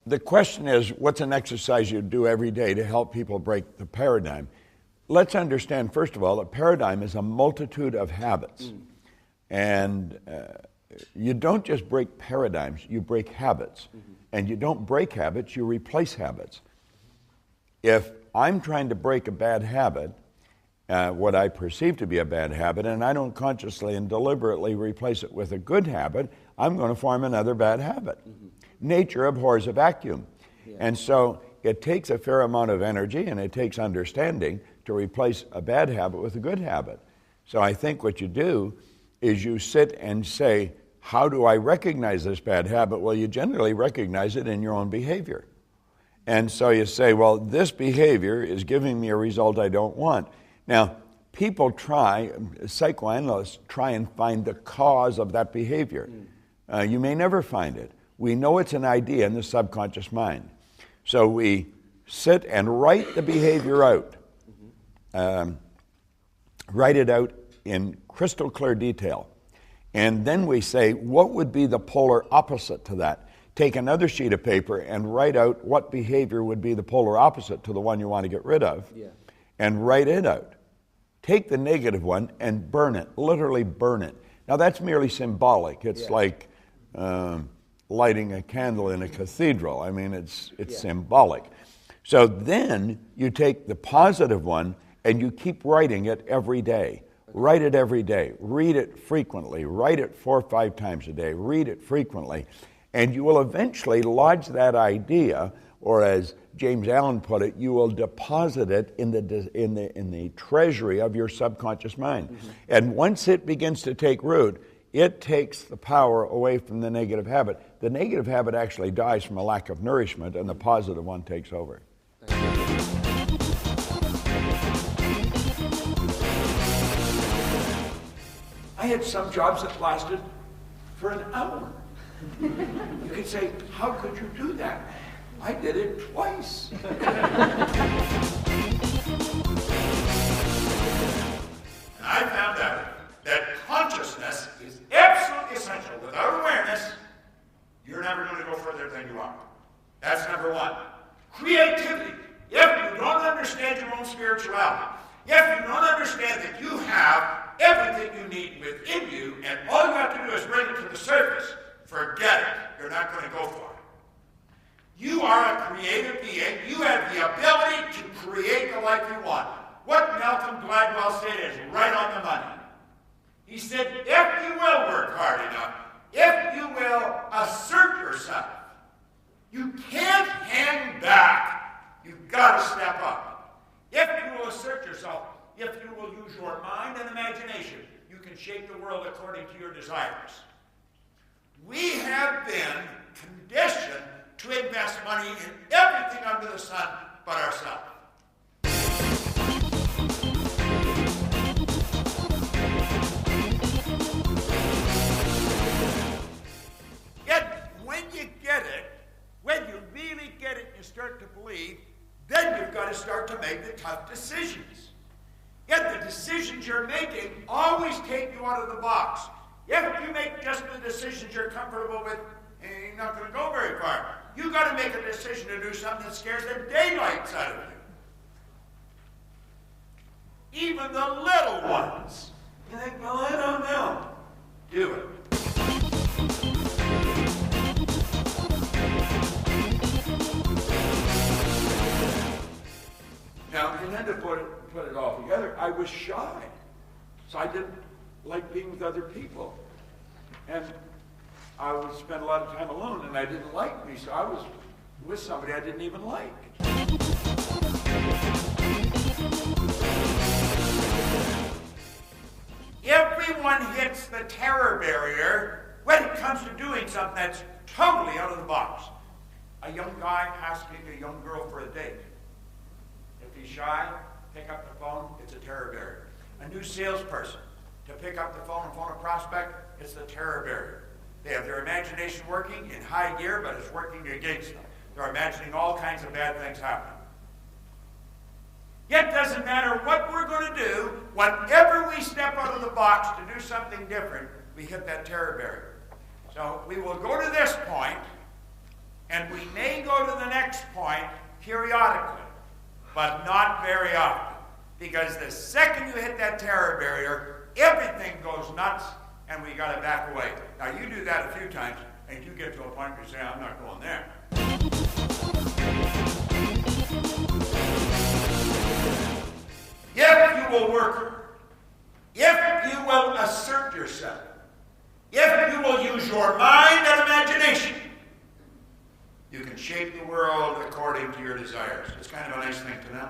the question is, what's an exercise you do every day to help people break the paradigm? Let's understand, first of all, a paradigm is a multitude of habits. And you don't just break paradigms, you break habits. And you don't break habits, you replace habits. If I'm trying to break a bad habit, what I perceive to be a bad habit, and I don't consciously and deliberately replace it with a good habit, I'm going to form another bad habit. Nature abhors a vacuum. And so it takes a fair amount of energy and it takes understanding to replace a bad habit with a good habit. So I think what you do is you sit and say, how do I recognize this bad habit? Well, you generally recognize it in your own behavior. And so you say, well, this behavior is giving me a result I don't want. Now, people psychoanalysts try and find the cause of that behavior. You may never find it. We know it's an idea in the subconscious mind. So we sit and write the behavior out. Write it out in crystal clear detail. And then we say, what would be the polar opposite to that? Take another sheet of paper and write out what behavior would be the polar opposite to the one you want to get rid of, and write it out. Take the negative one and burn it, literally burn it. Now that's merely symbolic. It's like lighting a candle in a cathedral. I mean, it's symbolic. So then you take the positive one and you keep writing it every day. Write it every day. Read it frequently. Write it 4 or 5 times a day. Read it frequently. And you will eventually lodge that idea, or as James Allen put it, you will deposit it in the treasury of your subconscious mind. And once it begins to take root, it takes the power away from the negative habit. The negative habit actually dies from a lack of nourishment, and the positive one takes over. I had some jobs that lasted for an hour. You could say, how could you do that? I did it twice. I found out that consciousness is absolutely essential. Without awareness, you're never going to go further than you are. That's number one. Creativity. If you don't understand your own spirituality, if you don't understand that you have everything you need within you, and all you have to do is bring it to the surface, forget it. You're not going to go far. You are a creative being. You have the ability to create the life you want. What Malcolm Gladwell said is right on the money. He said, if you will work hard enough, if you will assert yourself, you can't hang back. You've got to step up. If you will assert yourself, if you will use your mind and imagination, you can shape the world according to your desires. We have been conditioned to invest money in everything under the sun but ourselves. Yet, when you get it, when you really get it, you start to believe, then you've got to start to make the tough decisions. Yet the decisions you're making always take you out of the box. If you make just the decisions you're comfortable with, you're not going to go very far. You've got to make a decision to do something that scares the daylights out of you. Even the little ones. You think, well, I don't know. Do it. Now, and then to put it all together, I was shy. So I didn't like being with other people. And I would spend a lot of time alone, and I didn't like me, so I was with somebody I didn't even like. Everyone hits the terror barrier when it comes to doing something that's totally out of the box. A young guy asking a young girl for a date. If he's shy, pick up the phone, it's a terror barrier. A new salesperson, to pick up the phone and phone a prospect, it's the terror barrier. They have their imagination working in high gear, but it's working against them. They're imagining all kinds of bad things happening. Yet it doesn't matter what we're going to do, whenever we step out of the box to do something different, we hit that terror barrier. So we will go to this point, and we may go next point periodically, but not very often. Because the second you hit that terror barrier, everything goes nuts, and we got to back away. Now, you do that a few times, and you get to a point where you say, I'm not going there. If you will work, if you will assert yourself, if you will use your mind and imagination, you can shape the world according to your desires. It's kind of a nice thing to know.